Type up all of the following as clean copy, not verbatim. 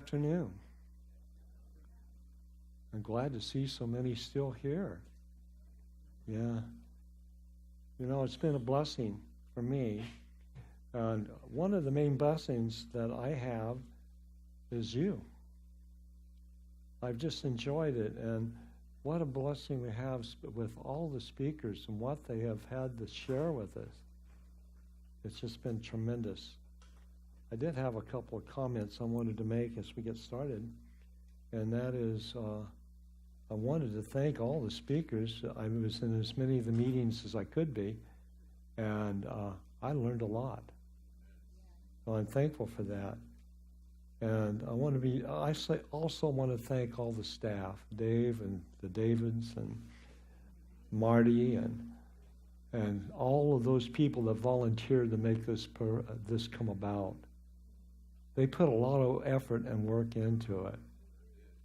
Afternoon. I'm glad to see so many still here. Yeah. You know, it's been a blessing for me. And one of the main blessings that I have is you. I've just enjoyed it. And what a blessing we have with all the speakers and what they have had to share with us. It's just been tremendous. I did have a couple of comments I wanted to make as we get started, and that is I wanted to thank all the speakers. I was in as many of the meetings as I could be, and I learned a lot. So I'm thankful for that. And I also want to thank all the staff, Dave and the Davids and Marty and all of those people that volunteered to make this come about. They put a lot of effort and work into it.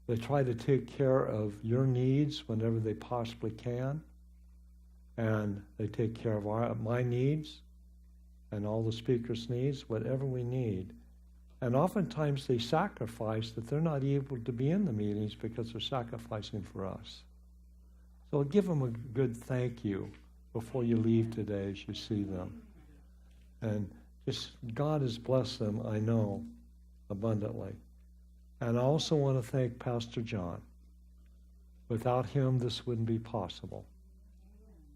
They try to take care of your needs whenever they possibly can, and they take care of my needs and all the speakers' needs, whatever we need. And oftentimes they sacrifice that they're not able to be in the meetings because they're sacrificing for us. So give them a good thank you before you leave today as you see them. And just God has blessed them, I know, abundantly. And I also want to thank Pastor John. Without him, this wouldn't be possible.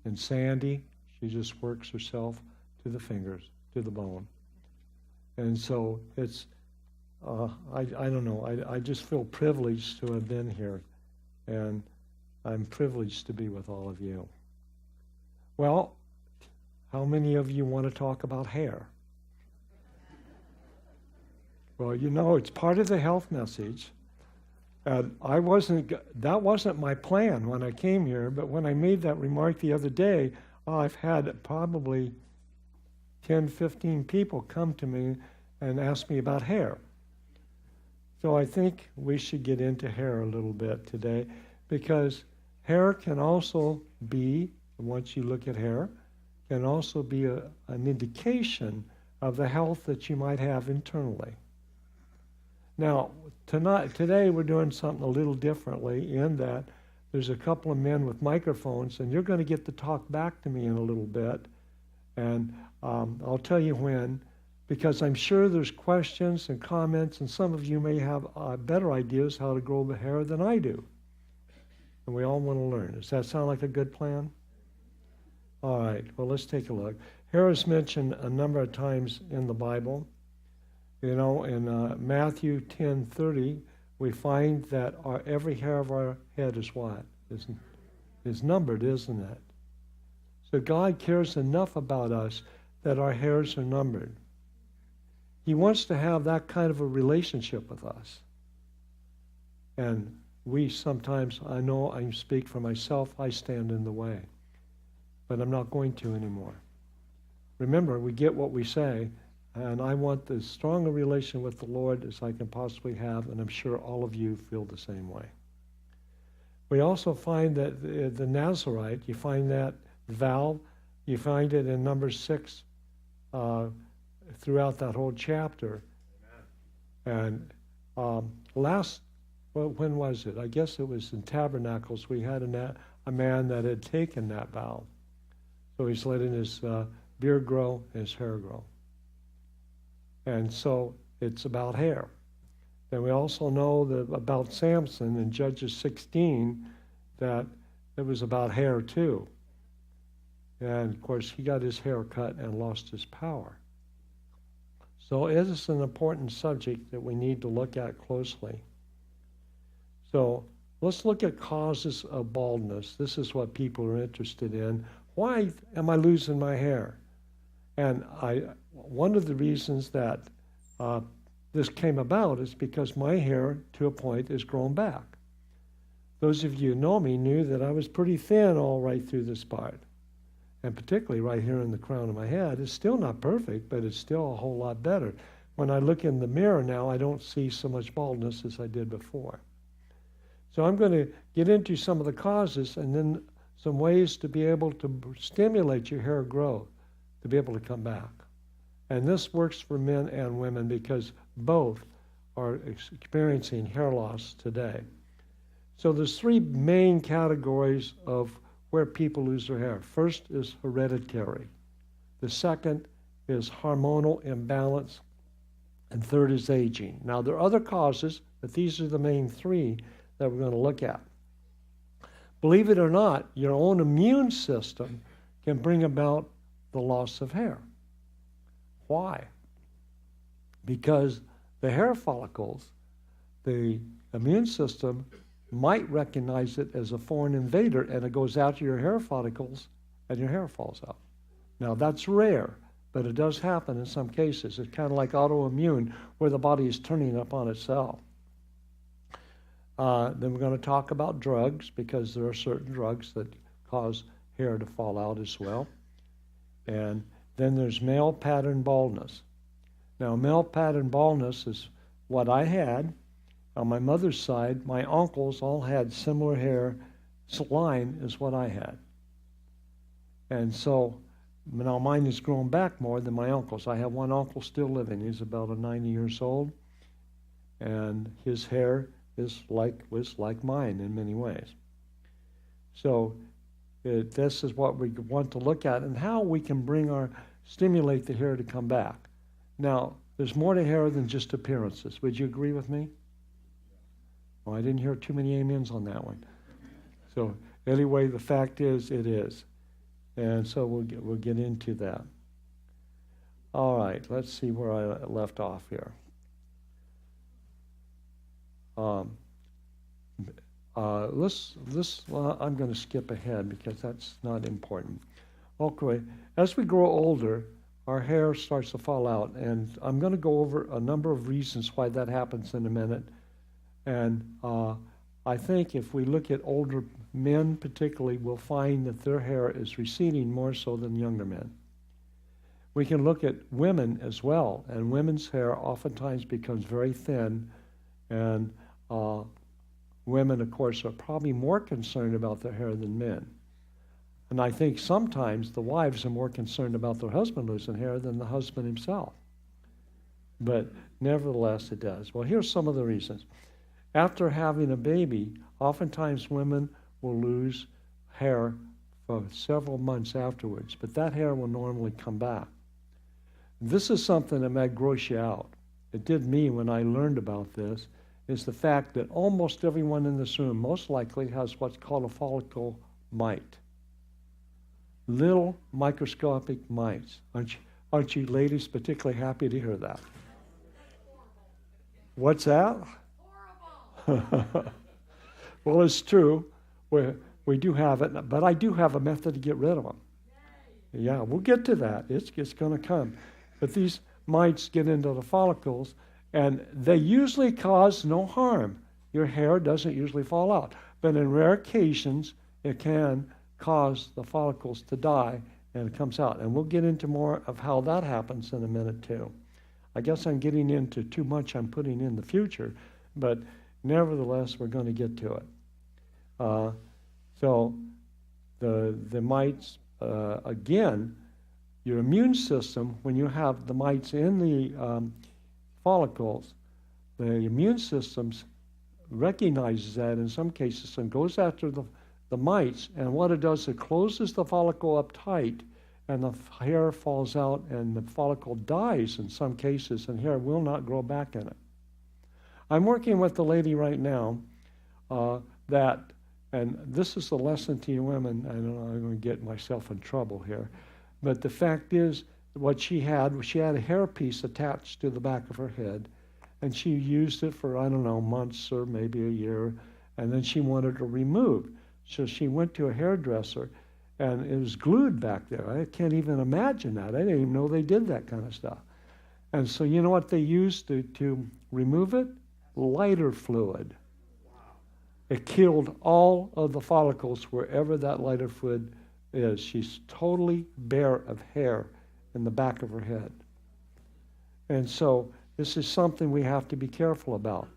And Sandy, she just works herself to the fingers, to the bone. And so it's, I don't know, I just feel privileged to have been here. And I'm privileged to be with all of you. Well, how many of you want to talk about hair? Well, you know, it's part of the health message. That wasn't my plan when I came here, but when I made that remark the other day, I've had probably 10, 15 people come to me and ask me about hair. So I think we should get into hair a little bit today, because hair can also be, once you look at hair, can also be an indication of the health that you might have internally. Now, today we're doing something a little differently in that there's a couple of men with microphones, and you're going to get to talk back to me in a little bit. And I'll tell you when, because I'm sure there's questions and comments, and some of you may have better ideas how to grow the hair than I do. And we all want to learn. Does that sound like a good plan? All right, well, let's take a look. Hair is mentioned a number of times in the Bible. You know, in Matthew 10:30, we find that every hair of our head is what? Is numbered, isn't it? So God cares enough about us that our hairs are numbered. He wants to have that kind of a relationship with us. And we sometimes, I know I speak for myself, I stand in the way. But I'm not going to anymore. Remember, we get what we say. And I want as strong a relation with the Lord as I can possibly have, and I'm sure all of you feel the same way. We also find that the Nazarite, you find that vow, you find it in Numbers 6 throughout that whole chapter. Amen. And when was it? I guess it was in Tabernacles. We had a man that had taken that vow. So he's letting his beard grow and his hair grow. And so it's about hair. And we also know about Samson in Judges 16 that it was about hair too. And of course he got his hair cut and lost his power. So it is an important subject that we need to look at closely. So let's look at causes of baldness. This is what people are interested in. Why am I losing my hair? And one of the reasons that this came about is because my hair, to a point, is grown back. Those of you who know me knew that I was pretty thin all right through this part. And particularly right here in the crown of my head. It's still not perfect, but it's still a whole lot better. When I look in the mirror now, I don't see so much baldness as I did before. So I'm going to get into some of the causes and then some ways to be able to stimulate your hair growth, to be able to come back. And this works for men and women because both are experiencing hair loss today. So there's three main categories of where people lose their hair. First is hereditary. The second is hormonal imbalance. And third is aging. Now, there are other causes, but these are the main three that we're going to look at. Believe it or not, your own immune system can bring about the loss of hair. Why? Because the hair follicles, the immune system might recognize it as a foreign invader, and it goes after your hair follicles, and your hair falls out. Now, that's rare, but it does happen in some cases. It's kind of like autoimmune, where the body is turning up on itself. Then we're going to talk about drugs, because there are certain drugs that cause hair to fall out as well. And then there's male pattern baldness. Now, male pattern baldness is what I had. On my mother's side, my uncles all had similar hair line as what I had. And so now mine has grown back more than my uncle's. I have one uncle still living. He's about 90 years old. And his hair was like mine in many ways. So this is what we want to look at, and how we can stimulate the hair to come back. Now, there's more to hair than just appearances. Would you agree with me? Well, I didn't hear too many amens on that one. So anyway, the fact is, it is. And so we'll get into that. All right, let's see where I left off here. I'm going to skip ahead because that's not important. Okay, as we grow older, our hair starts to fall out, and I'm going to go over a number of reasons why that happens in a minute. And I think if we look at older men particularly, we'll find that their hair is receding more so than younger men. We can look at women as well, and women's hair oftentimes becomes very thin, and women, of course, are probably more concerned about their hair than men. And I think sometimes the wives are more concerned about their husband losing hair than the husband himself. But nevertheless, it does. Well, here's some of the reasons. After having a baby, oftentimes women will lose hair for several months afterwards, but that hair will normally come back. This is something that might gross you out. It did me when I learned about this, is the fact that almost everyone in this room most likely has what's called a follicle mite. Little microscopic mites. Aren't you ladies particularly happy to hear that? What's that? Well, it's true. We do have it, but I do have a method to get rid of them. Yeah, we'll get to that. It's going to come. But these mites get into the follicles, and they usually cause no harm. Your hair doesn't usually fall out. But in rare occasions, it can cause the follicles to die, and it comes out. And we'll get into more of how that happens in a minute, too. I guess I'm getting into too much I'm putting in the future, but nevertheless, we're going to get to it. So the mites, again, your immune system, when you have the mites in the follicles, the immune system recognizes that in some cases and goes after the mites, and what it does, it closes the follicle up tight, and the hair falls out, and the follicle dies in some cases, and hair will not grow back in it. I'm working with a lady right now and this is a lesson to you women. I don't know, I'm going to get myself in trouble here, but the fact is, what she had a hairpiece attached to the back of her head, and she used it for, I don't know, months or maybe a year, and then she wanted to remove. So she went to a hairdresser, and it was glued back there. I can't even imagine that. I didn't even know they did that kind of stuff. And so you know what they used to remove it? Lighter fluid. It killed all of the follicles wherever that lighter fluid is. She's totally bare of hair in the back of her head. And so this is something we have to be careful about.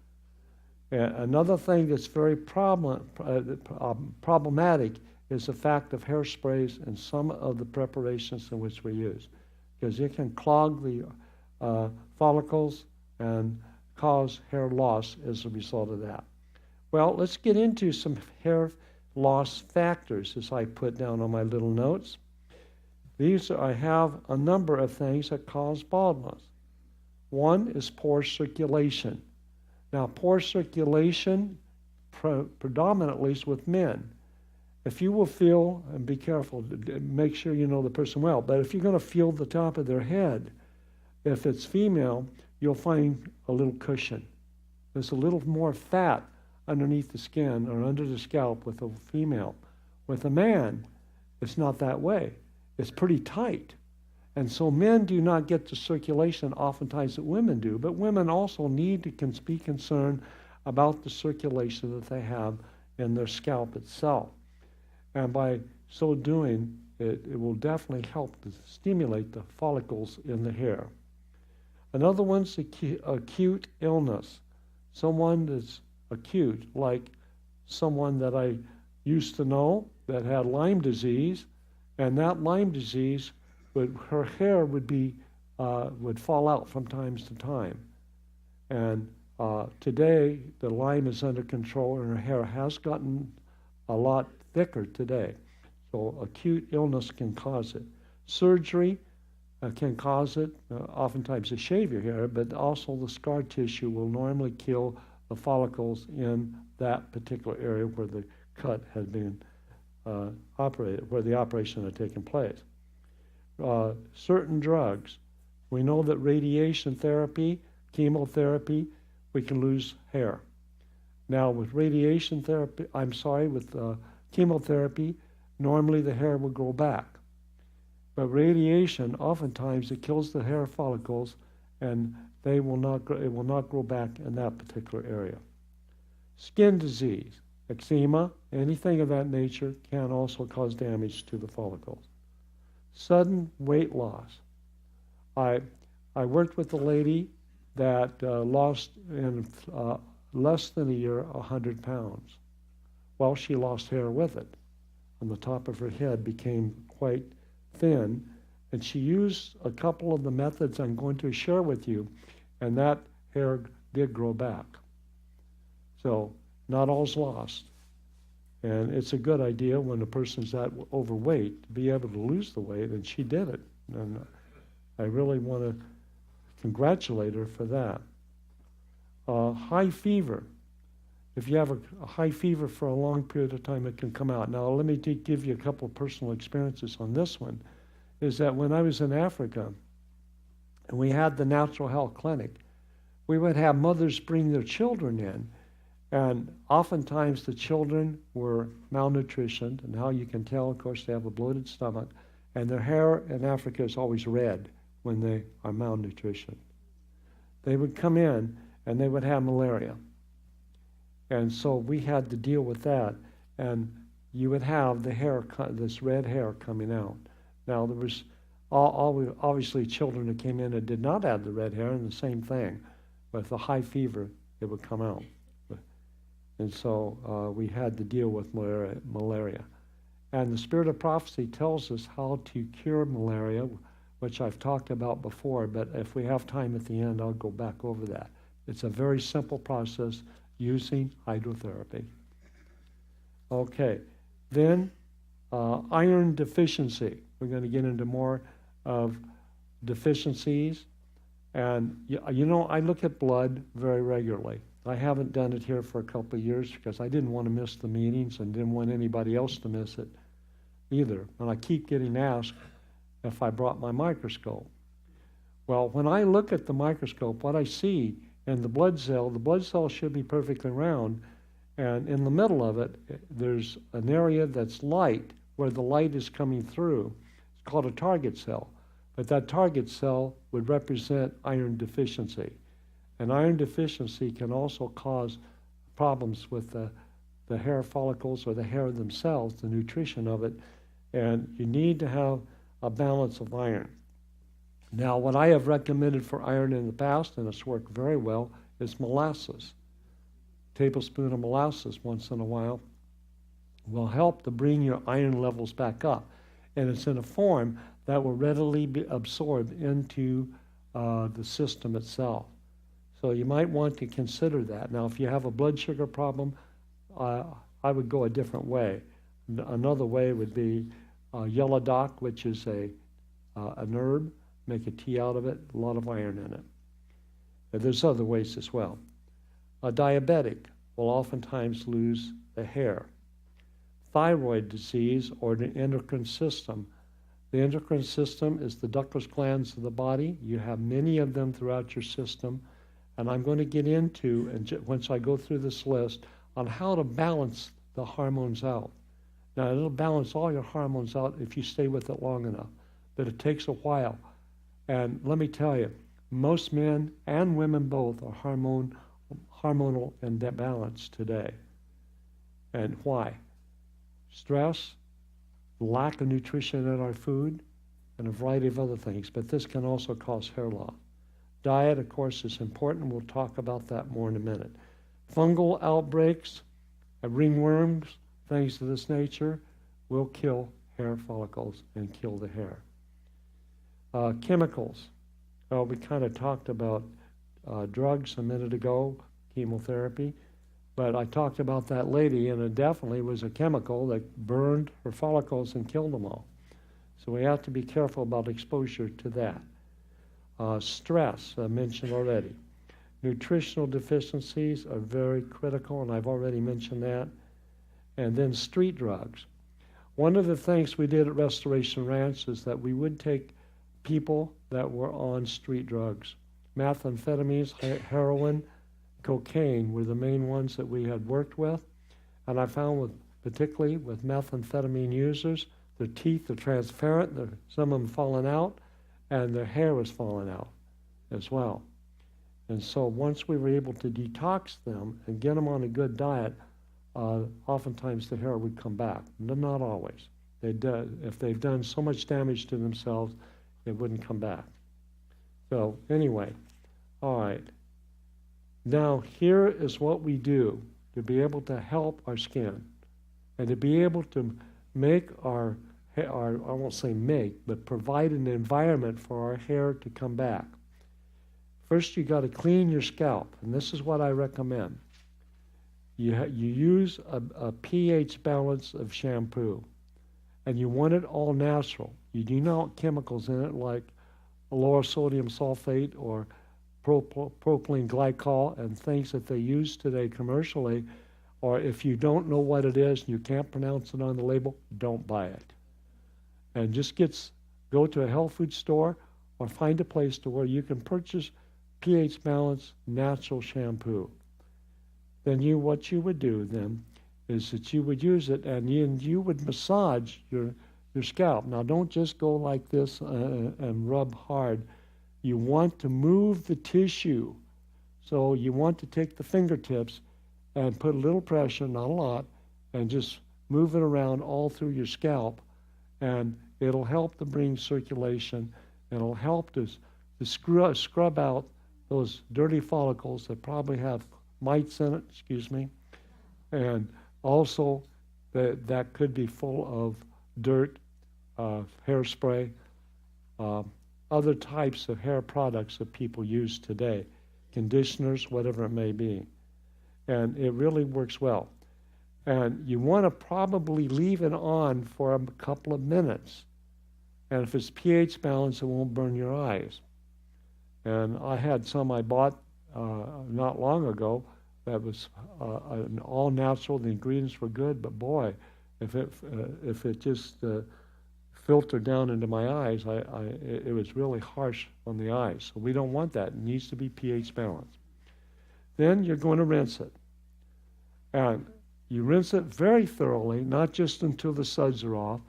And another thing that's very problematic is the fact of hairsprays and some of the preparations in which we use, because it can clog the follicles and cause hair loss as a result of that. Well, let's get into some hair loss factors, as I put down on my little notes. I have a number of things that cause baldness. One is poor circulation. Now, poor circulation predominantly is with men. If you will feel, and be careful, make sure you know the person well, but if you're going to feel the top of their head, if it's female, you'll find a little cushion. There's a little more fat underneath the skin or under the scalp with a female. With a man, it's not that way. It's pretty tight. And so men do not get the circulation oftentimes that women do, but women also need to be concerned about the circulation that they have in their scalp itself. And by so doing, it will definitely help to stimulate the follicles in the hair. Another one's acute illness. Someone that's acute, like someone that I used to know that had Lyme disease, and that Lyme disease, her hair would fall out from time to time. And today, the Lyme is under control, and her hair has gotten a lot thicker today. So acute illness can cause it. Surgery can cause it, oftentimes to shave your hair, but also the scar tissue will normally kill the follicles in that particular area where the cut has been operated, where the operation had taken place. Certain drugs. We know that radiation therapy, chemotherapy, we can lose hair. Now with radiation therapy, with chemotherapy, normally the hair will grow back. But radiation, oftentimes it kills the hair follicles and it will not grow back in that particular area. Skin disease, eczema, anything of that nature can also cause damage to the follicles. Sudden weight loss. I worked with a lady that lost in less than a year 100 pounds. Well, she lost hair with it. And the top of her head became quite thin, and she used a couple of the methods I'm going to share with you, and that hair did grow back. So not all's lost. And it's a good idea when a person's that overweight to be able to lose the weight, and she did it. And I really want to congratulate her for that. High fever. If you have a high fever for a long period of time, it can come out. Now, let me give you a couple of personal experiences on this one, is that when I was in Africa, and we had the natural health clinic, we would have mothers bring their children in, and oftentimes the children were malnutritioned, and how you can tell, of course, they have a bloated stomach, and their hair in Africa is always red when they are malnutritioned. They would come in, and they would have malaria. And so we had to deal with that, and you would have the hair, this red hair coming out. Now, there was obviously children that came in and did not have the red hair, and the same thing. With the high fever, it would come out. And so we had to deal with malaria. And the Spirit of Prophecy tells us how to cure malaria, which I've talked about before, but if we have time at the end, I'll go back over that. It's a very simple process using hydrotherapy. Okay, then iron deficiency. We're going to get into more of deficiencies. And you know, I look at blood very regularly. I haven't done it here for a couple of years because I didn't want to miss the meetings and didn't want anybody else to miss it either. And I keep getting asked if I brought my microscope. Well, when I look at the microscope, what I see in the blood cell should be perfectly round, and in the middle of it, there's an area that's light, where the light is coming through. It's called a target cell. But that target cell would represent iron deficiency. And iron deficiency can also cause problems with the hair follicles or the hair themselves, the nutrition of it, and you need to have a balance of iron. Now, what I have recommended for iron in the past, and it's worked very well, is molasses. A tablespoon of molasses once in a while will help to bring your iron levels back up. And it's in a form that will readily be absorbed into the system itself. So you might want to consider that. Now, if you have a blood sugar problem, I would go a different way. Another way would be yellow dock, which is an herb. Make a tea out of it, a lot of iron in it. But there's other ways as well. A diabetic will oftentimes lose the hair. Thyroid disease or the endocrine system. The endocrine system is the ductless glands of the body. You have many of them throughout your system. And I'm going to get into, and once I go through this list, on how to balance the hormones out. Now, it'll balance all your hormones out if you stay with it long enough, but it takes a while. And let me tell you, most men and women both are hormonal imbalance today. And why? Stress, lack of nutrition in our food, and a variety of other things. But this can also cause hair loss. Diet, of course, is important. We'll talk about that more in a minute. Fungal outbreaks, ringworms, things of this nature will kill hair follicles and kill the hair. Chemicals. We kind of talked about drugs a minute ago, chemotherapy, but I talked about that lady, and it definitely was a chemical that burned her follicles and killed them all. So we have to be careful about exposure to that. Stress, I mentioned already. Nutritional deficiencies are very critical, and I've already mentioned that. And then street drugs. One of the things we did at Restoration Ranch is that we would take people that were on street drugs. Methamphetamines, heroin, cocaine were the main ones that we had worked with. And I found, particularly with methamphetamine users, their teeth are transparent, some of them falling out, and their hair was falling out as well. And so once we were able to detox them and get them on a good diet, oftentimes the hair would come back. Not always. If they've done so much damage to themselves, it wouldn't come back. So anyway, all right. Now here is what we do to be able to help our skin and to be able to make our I won't say make, but provide an environment for our hair to come back. First, you got to clean your scalp, and this is what I recommend. You use a pH balance of shampoo, and you want it all natural. You do not want chemicals in it like lower sodium sulfate or propylene glycol and things that they use today commercially, or if you don't know what it is and you can't pronounce it on the label, don't buy it. And just go to a health food store or find a place to where you can purchase pH balanced natural shampoo. Then what you would do then is that you would use it and you would massage your scalp. Now don't just go like this and rub hard. You want to move the tissue. So you want to take the fingertips and put a little pressure, not a lot, and just move it around all through your scalp. And it'll help to bring circulation. It'll help to scrub out those dirty follicles that probably have mites in it, and also that could be full of dirt, hairspray, other types of hair products that people use today, conditioners, whatever it may be. And it really works well. And you want to probably leave it on for a couple of minutes. And if it's pH balanced, it won't burn your eyes. And I had some I bought not long ago that was all natural. The ingredients were good, but boy, if it just filtered down into my eyes, it was really harsh on the eyes. So we don't want that. It needs to be pH balanced. Then you're going to rinse it. And you rinse it very thoroughly, not just until the suds are off,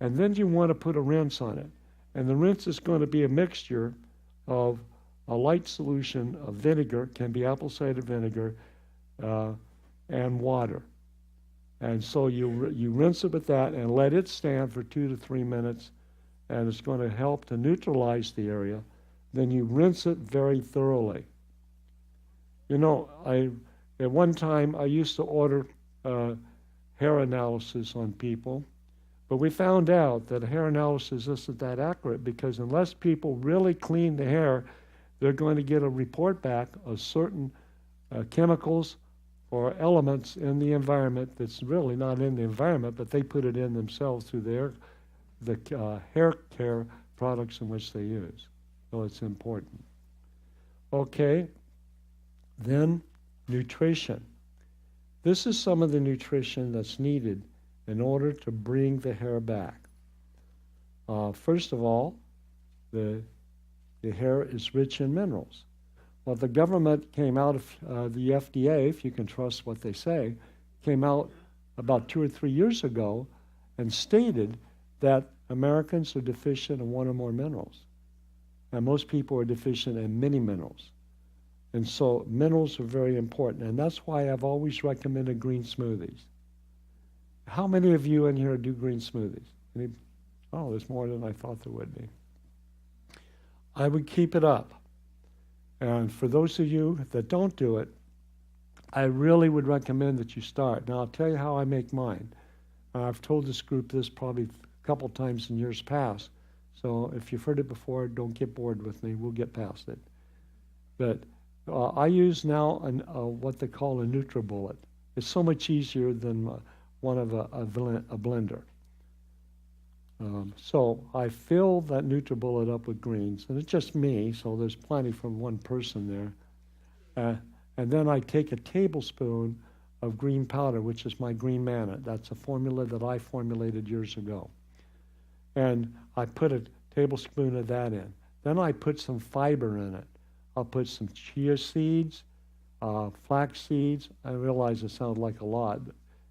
and then you want to put a rinse on it. And the rinse is going to be a mixture of a light solution of vinegar, can be apple cider vinegar, and water. And so you rinse it with that and let it stand for 2 to 3 minutes, and it's going to help to neutralize the area. Then you rinse it very thoroughly. At one time I used to order hair analysis on people, but we found out that hair analysis isn't that accurate because unless people really clean the hair, they're going to get a report back of certain chemicals or elements in the environment that's really not in the environment, but they put it in themselves through the hair care products in which they use. So it's important. Okay, then nutrition. This is some of the nutrition that's needed in order to bring the hair back. First of all, the hair is rich in minerals. Well, the government came out of the FDA, if you can trust what they say, came out about 2 or 3 years ago and stated that Americans are deficient in one or more minerals. And most people are deficient in many minerals. And so minerals are very important. And that's why I've always recommended green smoothies. How many of you in here do green smoothies? Oh, there's more than I thought there would be. I would keep it up. And for those of you that don't do it, I really would recommend that you start. Now, I'll tell you how I make mine. I've told this group this probably a couple times in years past. So if you've heard it before, don't get bored with me. We'll get past it. But I use now what they call a NutriBullet. It's so much easier than one of a blender. So I fill that NutriBullet up with greens, and it's just me, so there's plenty from one person there. And then I take a tablespoon of green powder, which is my green manna. That's a formula that I formulated years ago. And I put a tablespoon of that in. Then I put some fiber in it. I'll put some chia seeds, flax seeds. I realize it sounds like a lot,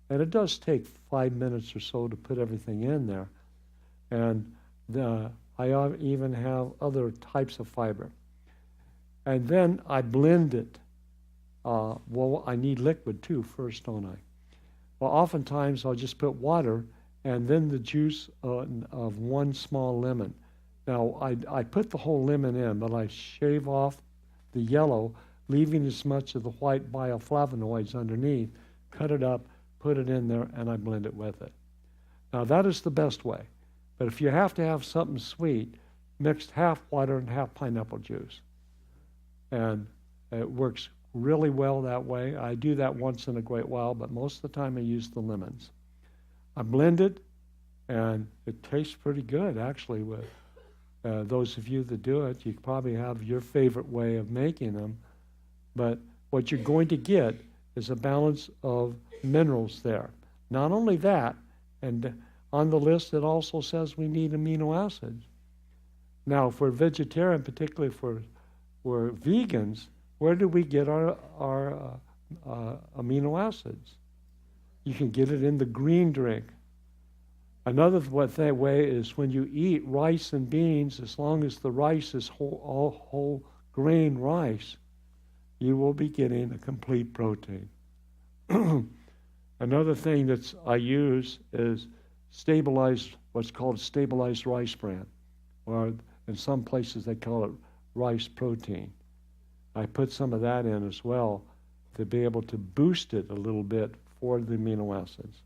and it does take 5 minutes or so to put everything in there. And I even have other types of fiber. And then I blend it. Well, I need liquid too first, don't I? Well, oftentimes I'll just put water and then the juice of one small lemon. Now, I put the whole lemon in, but I shave off the yellow, leaving as much of the white bioflavonoids underneath, cut it up, put it in there, and I blend it with it. Now, that is the best way. But if you have to have something sweet, mix half water and half pineapple juice. And it works really well that way. I do that once in a great while, but most of the time I use the lemons. I blend it, and it tastes pretty good, actually. With those of you that do it, you probably have your favorite way of making them. But what you're going to get is a balance of minerals there. Not only that, and on the list it also says we need amino acids. Now, for vegetarian, particularly for vegans, where do we get our amino acids? You can get it in the green drink. Another way is when you eat rice and beans, as long as the rice is whole grain rice, you will be getting a complete protein. Another thing that I use is what's called stabilized rice bran, or in some places they call it rice protein. I put some of that in as well to be able to boost it a little bit for the amino acids.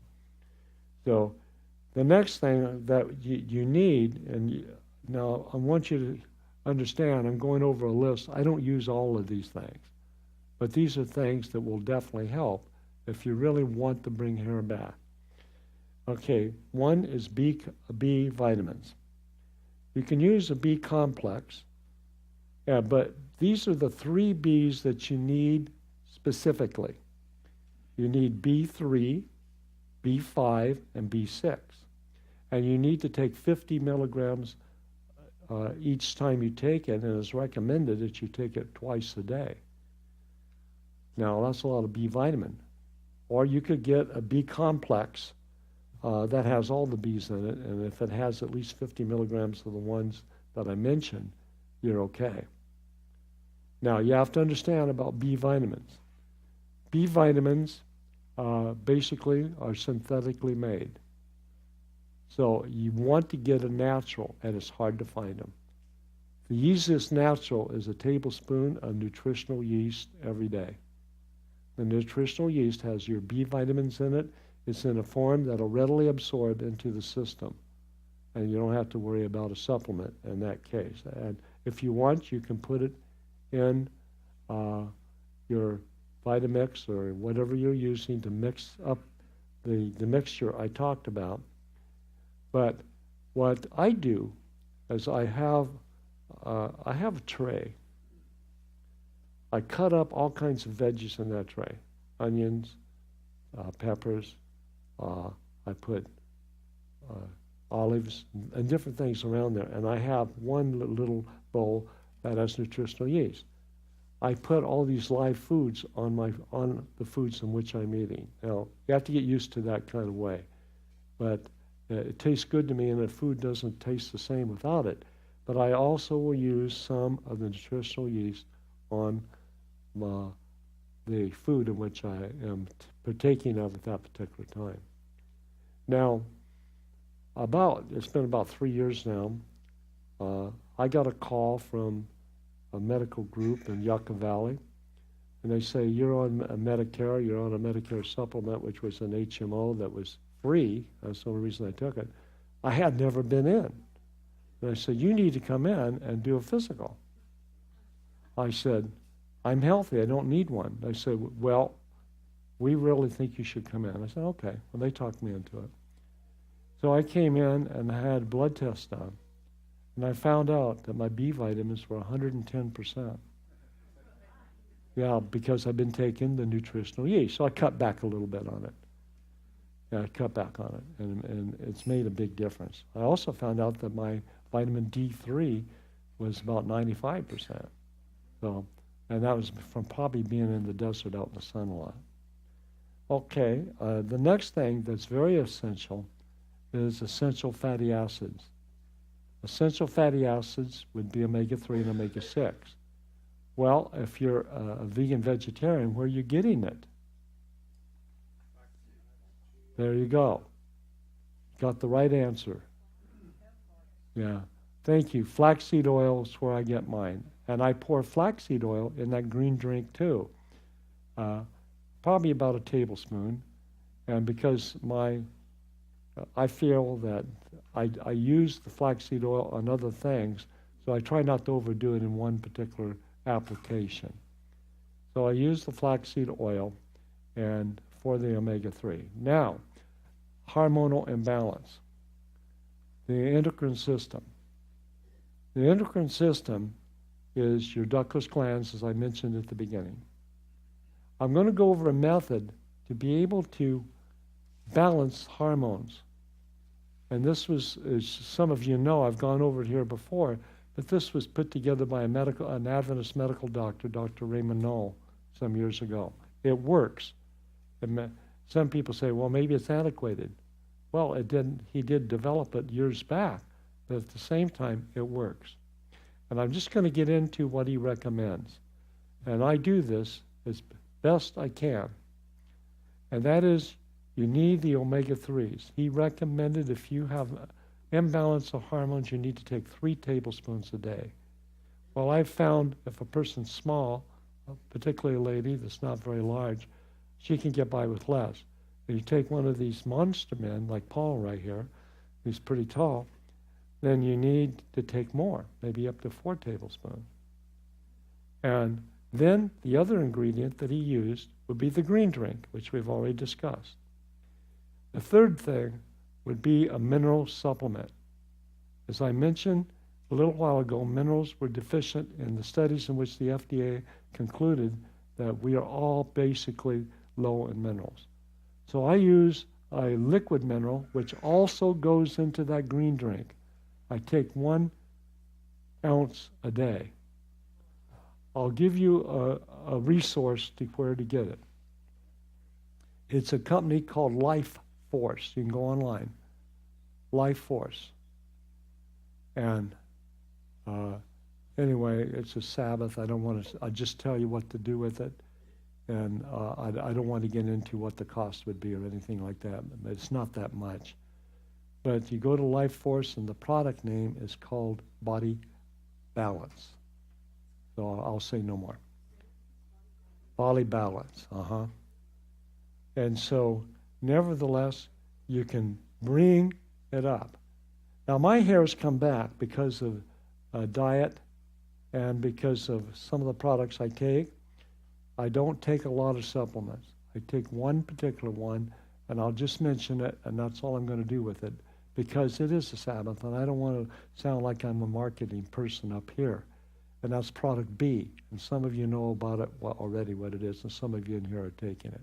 So the next thing that you need, and now I want you to understand, I'm going over a list. I don't use all of these things, but these are things that will definitely help if you really want to bring hair back. Okay, one is B vitamins. You can use a B complex, but these are the 3 Bs that you need specifically. You need B3, B5, and B6. And you need to take 50 milligrams each time you take it, and it's recommended that you take it twice a day. Now, that's a lot of B vitamin. Or you could get a B complex that has all the Bs in it, and if it has at least 50 milligrams of the ones that I mentioned, you're okay. Now, you have to understand about B vitamins. B vitamins basically are synthetically made. So you want to get a natural, and it's hard to find them. The easiest natural is a tablespoon of nutritional yeast every day. The nutritional yeast has your B vitamins in it. It's in a form that will readily absorb into the system. And you don't have to worry about a supplement in that case. And if you want, you can put it in your Vitamix or whatever you're using to mix up the mixture I talked about. But what I do is I have a tray. I cut up all kinds of veggies in that tray, onions, peppers. I put olives and different things around there. And I have one little bowl that has nutritional yeast. I put all these live foods on the foods in which I'm eating. Now, you have to get used to that kind of way. But it tastes good to me, and the food doesn't taste the same without it. But I also will use some of the nutritional yeast on the food in which I am partaking of at that particular time. Now, it's been about 3 years now. I got a call from a medical group in Yucca Valley, and they say, you're on a Medicare, you're on a Medicare supplement, which was an HMO that was free. That's the only reason I took it. I had never been in. And I said, you need to come in and do a physical. I said, I'm healthy, I don't need one. They said, well, we really think you should come in. I said, okay. Well, they talked me into it. So I came in and I had a blood test done. And I found out that my B vitamins were 110%. Yeah, because I've been taking the nutritional yeast. So I cut back a little bit on it. Yeah, I cut back on it. And it's made a big difference. I also found out that my vitamin D3 was about 95%. So, and that was from probably being in the desert out in the sun a lot. Okay, the next thing that's very essential is essential fatty acids. Essential fatty acids would be omega-3 and omega-6. Well, if you're a vegan vegetarian, where are you getting it? There you go. Got the right answer. Yeah. Thank you. Flaxseed oil is where I get mine. And I pour flaxseed oil in that green drink too. Probably about a tablespoon. And because I feel that I use the flaxseed oil on other things, so I try not to overdo it in one particular application. So I use the flaxseed oil and for the omega-3. Now, hormonal imbalance. The endocrine system. The endocrine system is your ductless glands, as I mentioned at the beginning. I'm going to go over a method to be able to balance hormones. And this was, as some of you know, I've gone over it here before, but this was put together by an Adventist medical doctor, Dr. Raymond Knoll, some years ago. It works. Some people say, well, maybe it's antiquated. Well, it didn't. He did develop it years back, but at the same time, it works. And I'm just going to get into what he recommends. And I do this as best I can. And that is, you need the omega-3s. He recommended if you have imbalance of hormones, you need to take 3 tablespoons a day. Well, I've found if a person's small, particularly a lady that's not very large, she can get by with less. If you take one of these monster men, like Paul right here, who's pretty tall, then you need to take more, maybe up to 4 tablespoons. And then the other ingredient that he used would be the green drink, which we've already discussed. The third thing would be a mineral supplement. As I mentioned a little while ago, minerals were deficient in the studies in which the FDA concluded that we are all basically low in minerals. So I use a liquid mineral, which also goes into that green drink. I take 1 ounce a day. I'll give you a resource to where to get it. It's a company called Life Force. You can go online. Life Force. And anyway, it's a Sabbath. I don't want to. I just tell you what to do with it, and I don't want to get into what the cost would be or anything like that. It's not that much. But you go to Life Force, and the product name is called Body Balance. So I'll say no more. Body Balance. And so, nevertheless, you can bring it up. Now, my hair has come back because of diet and because of some of the products I take, I don't take a lot of supplements. I take one particular one, and I'll just mention it, and that's all I'm going to do with it, because it is the Sabbath, and I don't want to sound like I'm a marketing person up here. And that's product B, and some of you know about it already, what it is, and some of you in here are taking it.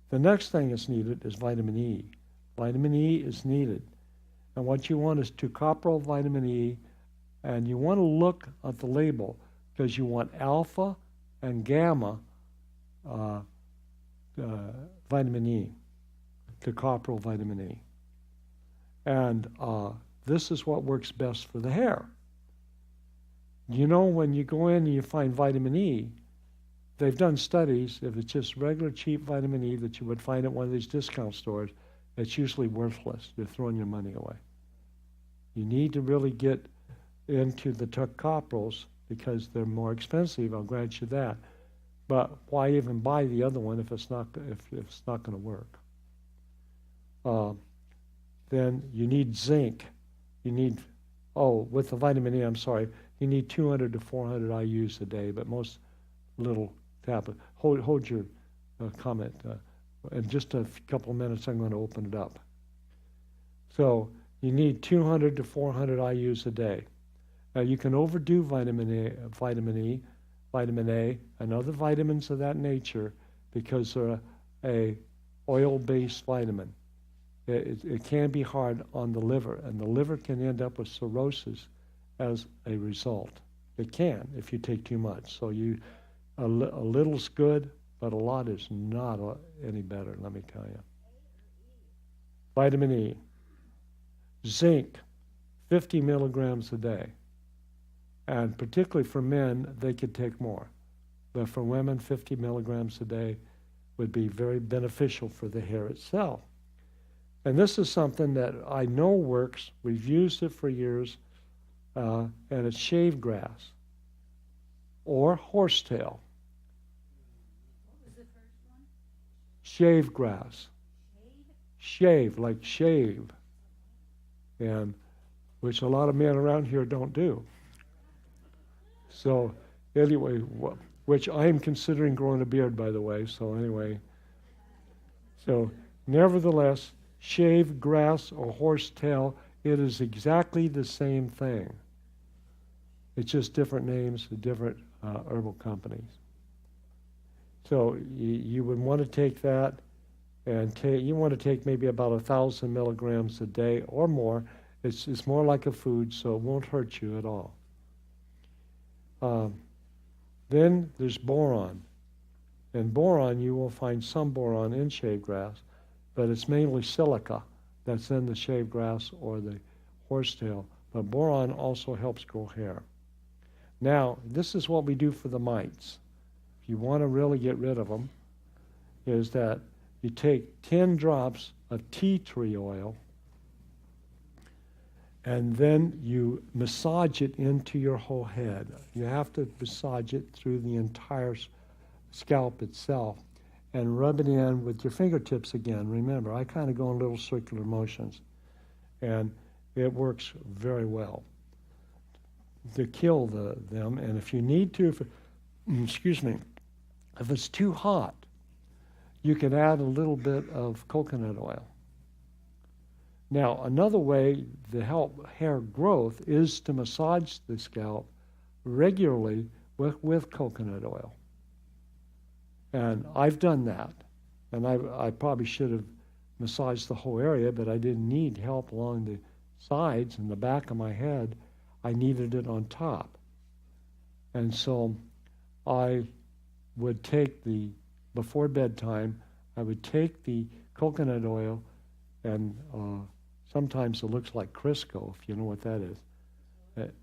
The next thing that's needed is vitamin E. Vitamin E is needed. And what you want is tocopherol vitamin E, and you want to look at the label because you want alpha and gamma vitamin E, tocopherol vitamin E. And this is what works best for the hair. You know, when you go in and you find vitamin E, they've done studies, if it's just regular cheap vitamin E that you would find at one of these discount stores, it's usually worthless. You're throwing your money away. You need to really get into the tocopherols because they're more expensive, I'll grant you that. But why even buy the other one if it's not going to work? Then you need zinc. You need, with the vitamin E, you need 200 to 400 IUs a day, but most little tablet. Hold your comment. In just a couple of minutes, I'm going to open it up. So you need 200 to 400 IUs a day. Now you can overdo vitamin E, vitamin A, and other vitamins of that nature because they're a oil-based vitamin. It can be hard on the liver, and the liver can end up with cirrhosis as a result. It can if you take too much. So a little's good, but a lot is not any better, let me tell you. Vitamin E. Zinc, 50 milligrams a day. And particularly for men, they could take more. But for women, 50 milligrams a day would be very beneficial for the hair itself. And this is something that I know works. We've used it for years, and it's shave grass or horsetail. What was the first one? Shave grass. Shave, like shave. And which a lot of men around here don't do. So anyway, which I'm considering growing a beard, by the way, so anyway. So nevertheless, shave grass or horsetail, it is exactly the same thing. It's just different names, different herbal companies. So you would want to take that, and you want to take maybe about 1,000 milligrams a day or more. It's more like a food, so it won't hurt you at all. Then there's boron. And boron, you will find some boron in shave grass, but it's mainly silica that's in the shave grass or the horsetail. But boron also helps grow hair. Now, this is what we do for the mites. If you want to really get rid of them, is that you take 10 drops of tea tree oil, and then you massage it into your whole head. You have to massage it through the entire scalp itself and rub it in with your fingertips again. Remember, I kind of go in little circular motions, and it works very well to kill them. And if you need to, if it's too hot, you can add a little bit of coconut oil. Now, another way to help hair growth is to massage the scalp regularly with coconut oil. And I've done that. And I probably should have massaged the whole area, but I didn't need help along the sides and the back of my head. I needed it on top. And so I would take before bedtime, I would take the coconut oil, and sometimes it looks like Crisco, if you know what that is.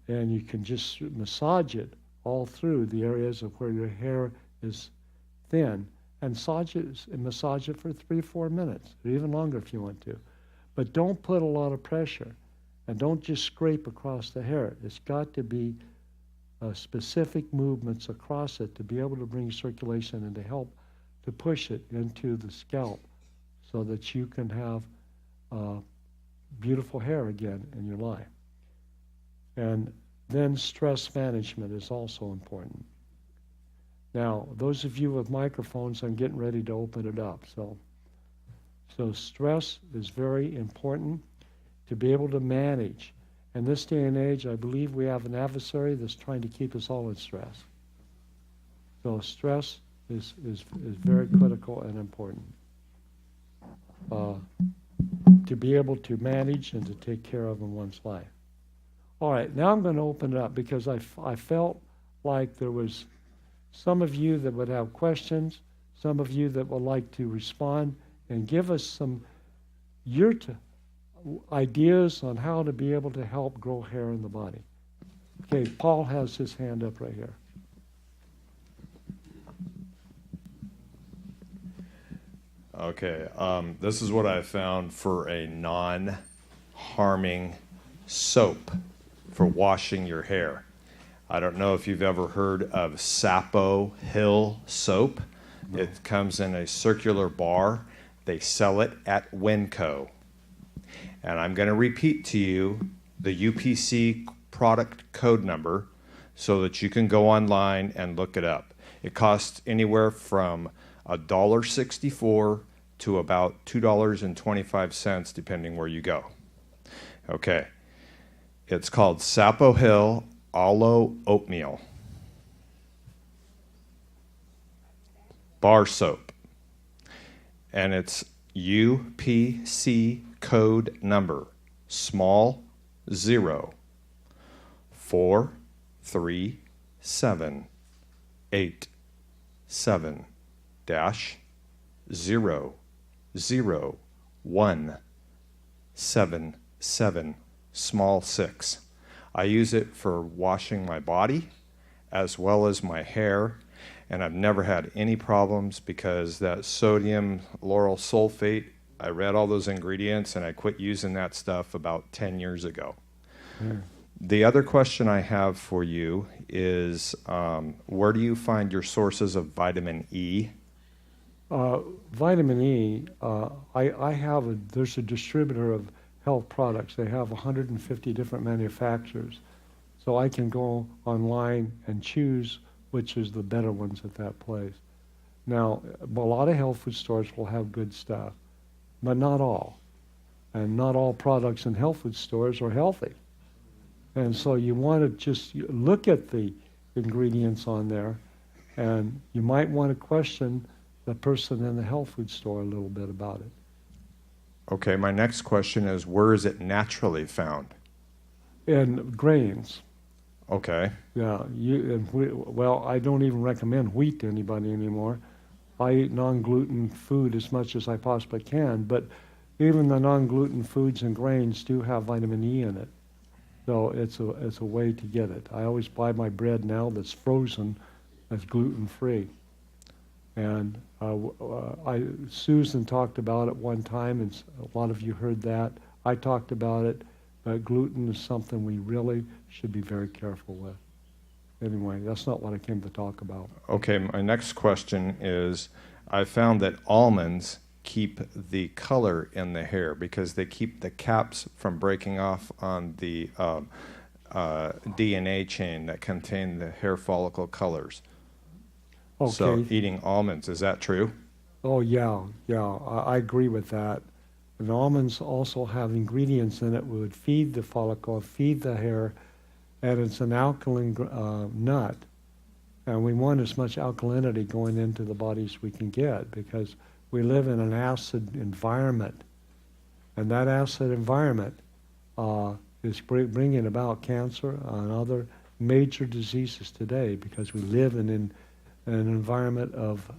And you can just massage it all through the areas of where your hair is thin, and massage it for 3-4 minutes, or even longer if you want to. But don't put a lot of pressure, and don't just scrape across the hair. It's got to be specific movements across it to be able to bring circulation and to help to push it into the scalp so that you can have beautiful hair again in your life. And then stress management is also important. Now, those of you with microphones, I'm getting ready to open it up. So stress is very important to be able to manage. In this day and age, I believe we have an adversary that's trying to keep us all in stress. So stress is very critical and important to be able to manage and to take care of in one's life. All right, now I'm going to open it up because I felt like there was some of you that would have questions, some of you that would like to respond and give us some ideas on how to be able to help grow hair in the body. Okay, Paul has his hand up right here. Okay, this is what I found for a non-harming soap for washing your hair. I don't know if you've ever heard of Sapo Hill soap. No. It comes in a circular bar. They sell it at Winco. And I'm going to repeat to you the UPC product code number so that you can go online and look it up. It costs anywhere from $1.64 to about $2.25, depending where you go. Okay. It's called Sapo Hill Aloe Oatmeal Bar Soap. And it's UPC code number small 0 4 3 7 8 7 dash 0 0 1 7 7 small 6. I use it for washing my body as well as my hair, and I've never had any problems because that sodium lauryl sulfate, I read all those ingredients and I quit using that stuff about 10 years ago. The other question I have for you is where do you find your sources of vitamin E? Vitamin E, there's a distributor of health products. They have 150 different manufacturers. So I can go online and choose which is the better ones at that place. Now, a lot of health food stores will have good stuff, but not all. And not all products in health food stores are healthy. And so you want to just look at the ingredients on there, and you might want to question the person in the health food store a little bit about it. Okay, my next question is, where is it naturally found? In grains. Okay. Yeah, well, I don't even recommend wheat to anybody anymore. I eat non-gluten food as much as I possibly can, but even the non-gluten foods and grains do have vitamin E in it. So it's a way to get it. I always buy my bread now that's frozen, that's gluten-free. And Susan talked about it one time, and a lot of you heard that. I talked about it, but gluten is something we really should be very careful with. Anyway, that's not what I came to talk about. Okay, my next question is, I found that almonds keep the color in the hair because they keep the caps from breaking off on the DNA chain that contain the hair follicle colors. Okay. So eating almonds, is that true? Oh, yeah, I agree with that. And almonds also have ingredients in it that would feed the follicle, feed the hair, and it's an alkaline nut. And we want as much alkalinity going into the body as we can get because we live in an acid environment. And that acid environment is bringing about cancer and other major diseases today because we live in an environment of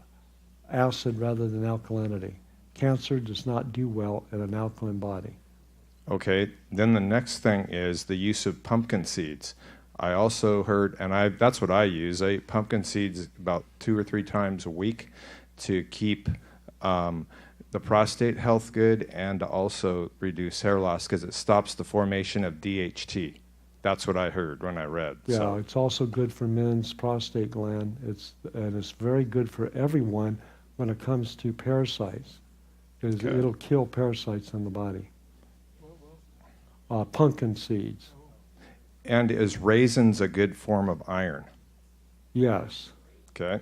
acid rather than alkalinity. Cancer does not do well in an alkaline body. Okay, then the next thing is the use of pumpkin seeds. I also heard, and that's what I use. I eat pumpkin seeds about 2 or 3 times a week to keep the prostate health good and to also reduce hair loss because it stops the formation of DHT. That's what I heard when I read. Yeah, so. It's also good for men's prostate gland. It's very good for everyone when it comes to parasites because it'll kill parasites in the body. Pumpkin seeds. And is raisins a good form of iron? Yes. Okay.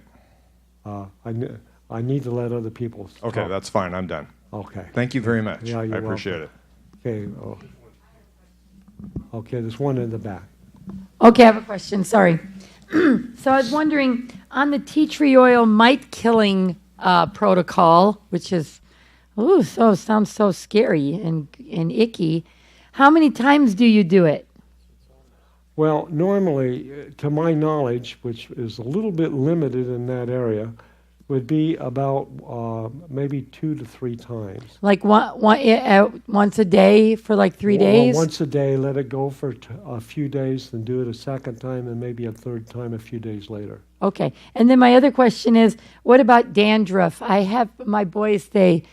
I need to let other people Okay, talk. that's fine. I'm done. Okay. Thank you very much. Yeah, you're I appreciate welcome. it. Okay. Oh. Okay, there's one in the back. Okay, I have a question, sorry. So I was wondering, on the tea tree oil mite killing protocol, which is, sounds so scary and icky, how many times do you do it? Well, normally, to my knowledge, which is a little bit limited in that area, would be about maybe 2 to 3 times. Like once a day for like 3 Well, days? once a day, let it go for a few days, then do it a second time, and maybe a third time a few days later. Okay. And then my other question is, what about dandruff? I have my boys, they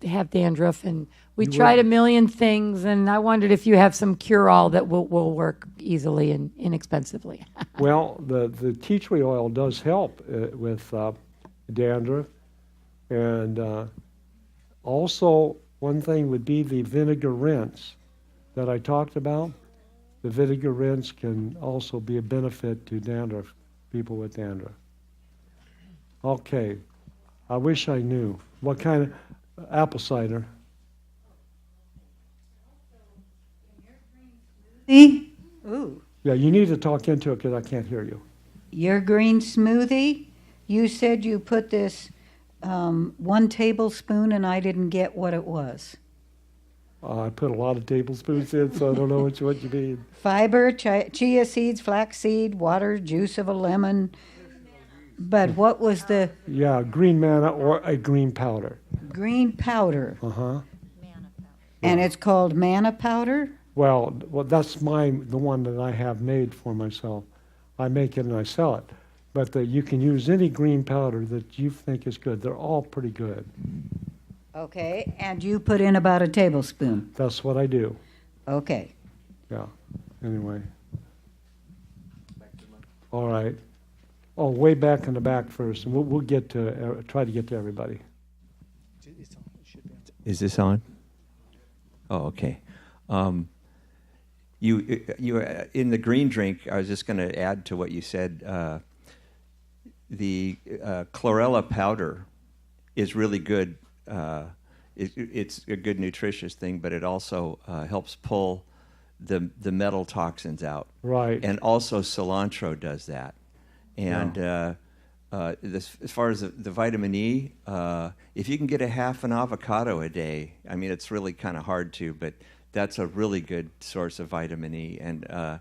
have dandruff, and we tried a million things, and I wondered if you have some cure-all that will work easily and inexpensively. Well, the tea tree oil does help with dandruff, and also one thing would be the vinegar rinse that I talked about. The vinegar rinse can also be a benefit to dandruff, people with dandruff. Okay, I wish I knew. What kind of apple cider? Ooh, Yeah, you need to talk into it because I can't hear you. your green smoothie? You said you put this 1 tablespoon, and I didn't get what it was. I put a lot of tablespoons in, so I don't know what you mean. Fiber, chia seeds, flaxseed, water, juice of a lemon. But what was the Yeah, green manna or a green powder. green powder? Uh-huh. And it's called manna powder? Well, that's the one that I have made for myself. I make it and I sell it. But you can use any green powder that you think is good. They're all pretty good. Okay, and you put in about a tablespoon. That's what I do. Okay. Yeah. Anyway. All right. Oh, way back in the back first. And we'll get to try to get to everybody. Is this on? Oh, okay. You in the green drink. I was just going to add to what you said. The chlorella powder is really good. It's a good nutritious thing, but it also helps pull the metal toxins out. Right. And also cilantro does that. And as far as the vitamin E, if you can get a half an avocado a day, I mean, it's really kind of hard to, but that's a really good source of vitamin E. And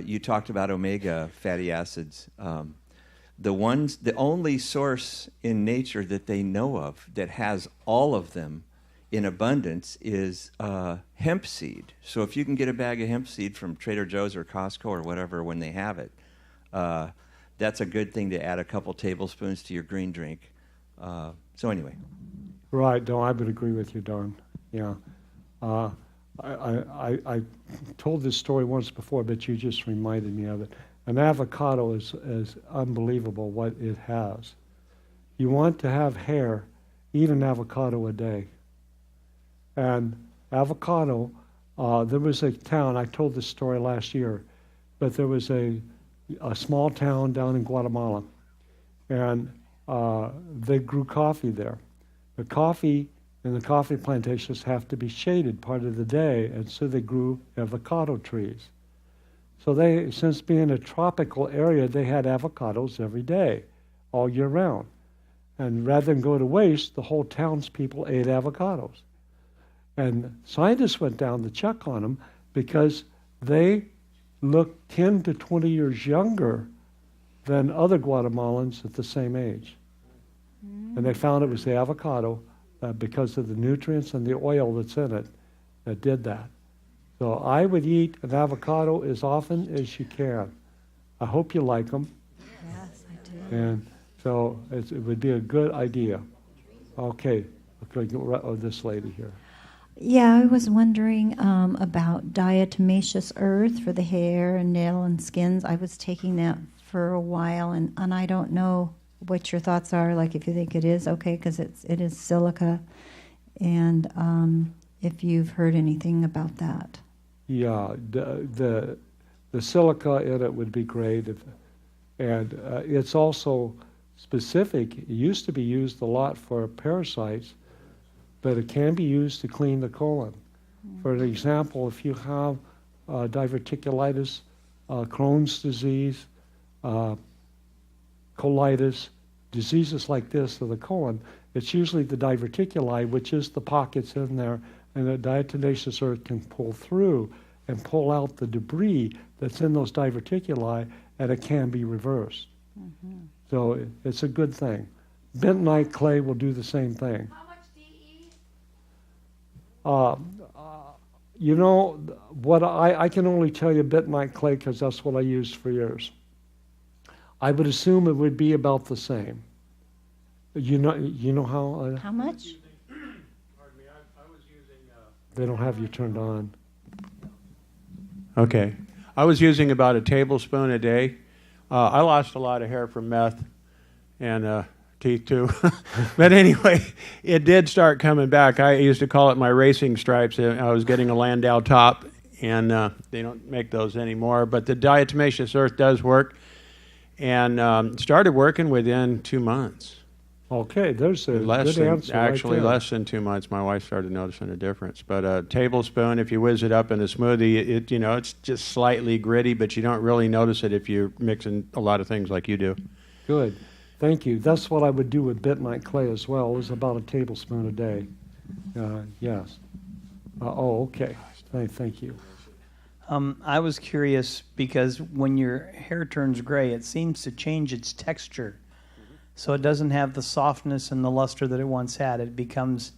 you talked about omega fatty acids. The only source in nature that they know of that has all of them in abundance is hemp seed. So if you can get a bag of hemp seed from Trader Joe's or Costco or whatever when they have it, that's a good thing to add a couple tablespoons to your green drink. So anyway. Right. No, I would agree with you, Don. Yeah. I told this story once before, but you just reminded me of it. An avocado is unbelievable what it has. You want to have hair, eat an avocado a day. And avocado, there was a town, I told this story last year, but there was a small town down in Guatemala, and they grew coffee there. The coffee and the coffee plantations have to be shaded part of the day, and so they grew avocado trees. So they, since being a tropical area, they had avocados every day, all year round. And rather than go to waste, the whole townspeople ate avocados. And scientists went down to check on them because they looked 10 to 20 years younger than other Guatemalans at the same age. And they found it was the avocado because of the nutrients and the oil that's in it that did that. So I would eat an avocado as often as you can. I hope you like them. Yes, I do. And so it would be a good idea. Okay, this lady here. Yeah, I was wondering about diatomaceous earth for the hair and nail and skins. I was taking that for a while, and I don't know what your thoughts are, like if you think it is okay, because it is silica, and if you've heard anything about that. Yeah, the silica in it would be great, and it's also specific. It used to be used a lot for parasites, but it can be used to clean the colon. For an example, if you have diverticulitis, Crohn's disease, colitis, diseases like this of the colon, it's usually the diverticuli, which is the pockets in there, and the diatomaceous earth can pull through and pull out the debris that's in those diverticuli, and it can be reversed. So it's a good thing. Bentonite clay will do the same thing. How much DE? You know, what I can only tell you bentonite clay because that's what I used for years. I would assume it would be about the same. You know how? How much? They don't have you turned on. Okay. I was using about a tablespoon a day. I lost a lot of hair from meth and teeth too. But anyway, it did start coming back. I used to call it my racing stripes. I was getting a Landau top, and they don't make those anymore. But the diatomaceous earth does work, and started working within 2 months. Okay, there's a Less good than, answer actually right there. less than 2 months, my wife started noticing a difference. But a tablespoon, if you whiz it up in a smoothie, it's just slightly gritty, but you don't really notice it if you're mixing a lot of things like you do. Good. Thank you. That's what I would do with bentonite clay as well. It was about a tablespoon a day. Yes. Okay. Thank you. I was curious because when your hair turns gray, it seems to change its texture. So it doesn't have the softness and the luster that it once had. It becomes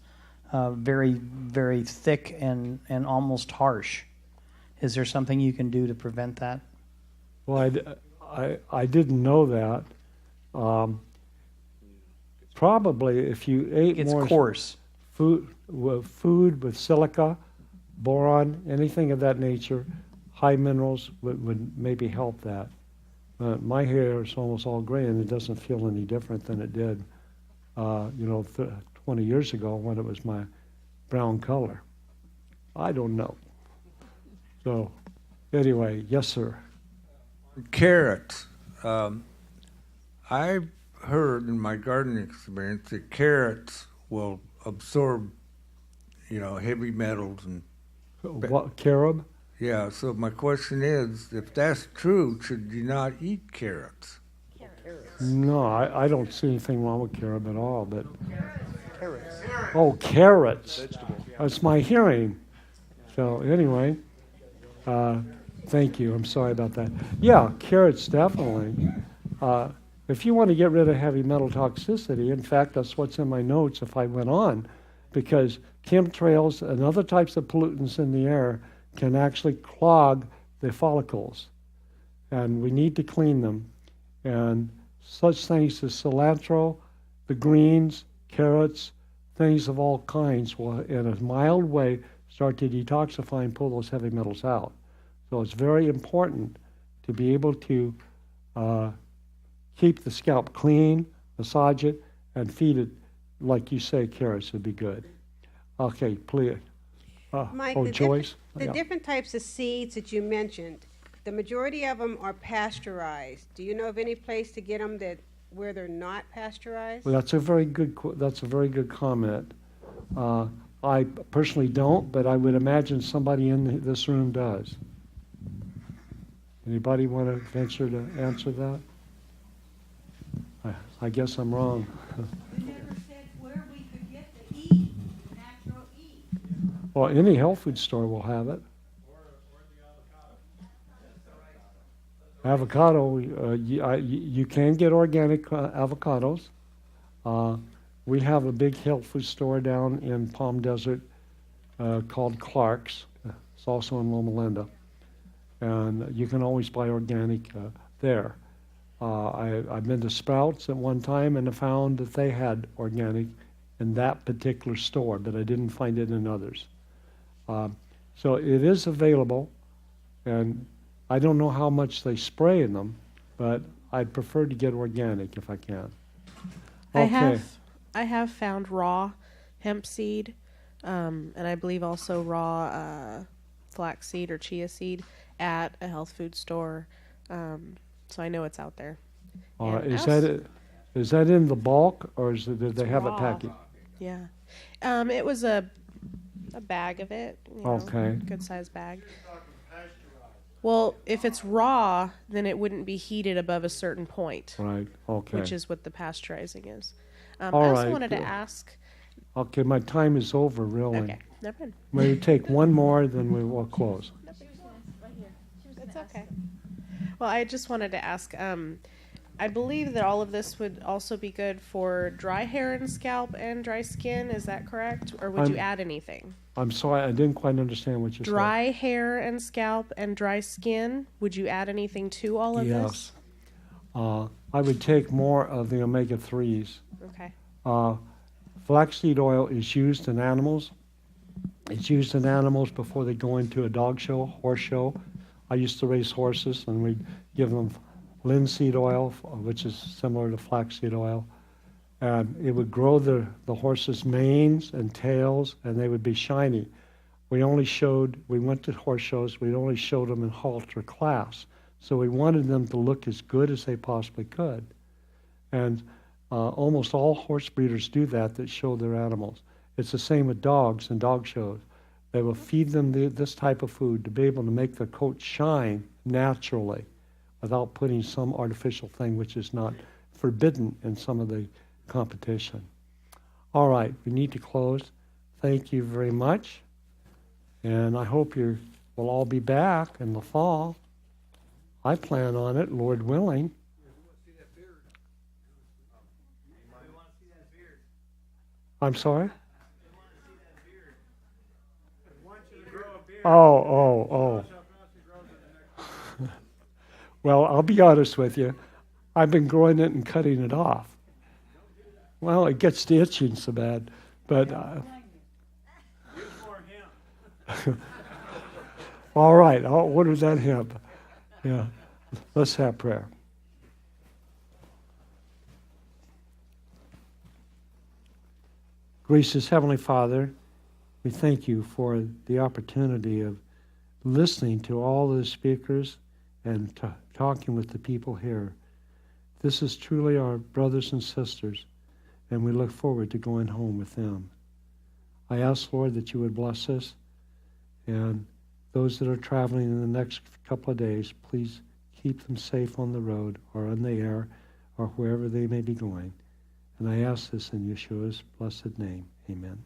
very, very thick and almost harsh. Is there something you can do to prevent that? Well, I didn't know that. Probably if you ate It's more coarse. food with silica, boron, anything of that nature, high minerals would maybe help that. My hair is almost all gray, and it doesn't feel any different than it did, 20 years ago when it was my brown color. I don't know. So, anyway, yes, sir. Carrots. I've heard in my gardening experience that carrots will absorb, heavy metals and What, carob? yeah. So my question is, if that's true, should you not eat carrots? No, I don't see anything wrong with carob at all, but... Carrots. Oh, carrots. That's my hearing. So, anyway, thank you. I'm sorry about that. Yeah, carrots, definitely. If you want to get rid of heavy metal toxicity, in fact, that's what's in my notes if I went on, because chemtrails and other types of pollutants in the air can actually clog the follicles, and we need to clean them. And such things as cilantro, the greens, carrots, things of all kinds will, in a mild way, start to detoxify and pull those heavy metals out. So it's very important to be able to keep the scalp clean, massage it, and feed it, like you say, carrots would be good. Okay, please. Mike, Joyce? the Yeah. different types of seeds that you mentioned, the majority of them are pasteurized. Do you know of any place to get them where they're not pasteurized? Well, that's a very good comment. I personally don't, but I would imagine somebody in this room does. Anybody want to venture to answer that? I guess I'm wrong. You never said where we could get the E, natural E. Well, any health food store will have it. Avocado, you can get organic avocados. We have a big health food store down in Palm Desert called Clark's. It's also in Loma Linda. And you can always buy organic there. I've been to Sprouts at one time and I found that they had organic in that particular store, but I didn't find it in others. So it is available, and I don't know how much they spray in them, but I'd prefer to get organic if I can. Okay. I have found raw hemp seed, and I believe also raw flaxseed or chia seed at a health food store. So I know it's out there. And Is that in the bulk, or did they have it raw. packaged? Yeah. It was a bag of it. Okay. Good sized bag. Well, if it's raw, then it wouldn't be heated above a certain point, Right, okay. which is what the pasteurizing is. I All also right, wanted to good. ask. Okay, my time is over, really. Okay, never mind. May we take one more, then we will close. It's okay. Well, I just wanted to ask. I believe that all of this would also be good for dry hair and scalp and dry skin. Is that correct? Or would you add anything? I'm sorry, I didn't quite understand what you said. Dry hair and scalp and dry skin. Would you add anything to all of this? Yes. I would take more of the omega-3s. Okay. Flaxseed oil is used in animals. It's used in animals before they go into a dog show, horse show. I used to raise horses, and we'd give them linseed oil, which is similar to flaxseed oil. And it would grow the horses' manes and tails, and they would be shiny. We went to horse shows, we only showed them in halter class. So we wanted them to look as good as they possibly could. And almost all horse breeders do that show their animals. It's the same with dogs and dog shows. They will feed them this type of food to be able to make their coat shine naturally without putting some artificial thing which is not forbidden in some of the competition. All right, we need to close. Thank you very much. And I hope we'll all be back in the fall. I plan on it, Lord willing. I'm sorry? Oh. Well, I'll be honest with you. I've been growing it and cutting it off. Well, it gets to itching so bad, but all right, I'll order that hemp. Yeah, let's have prayer. Gracious Heavenly Father, we thank you for the opportunity of listening to all the speakers and talking with the people here. This is truly our brothers and sisters, and we look forward to going home with them. I ask, Lord, that you would bless us, and those that are traveling in the next couple of days, please keep them safe on the road or on the air or wherever they may be going. And I ask this in Yeshua's blessed name. Amen.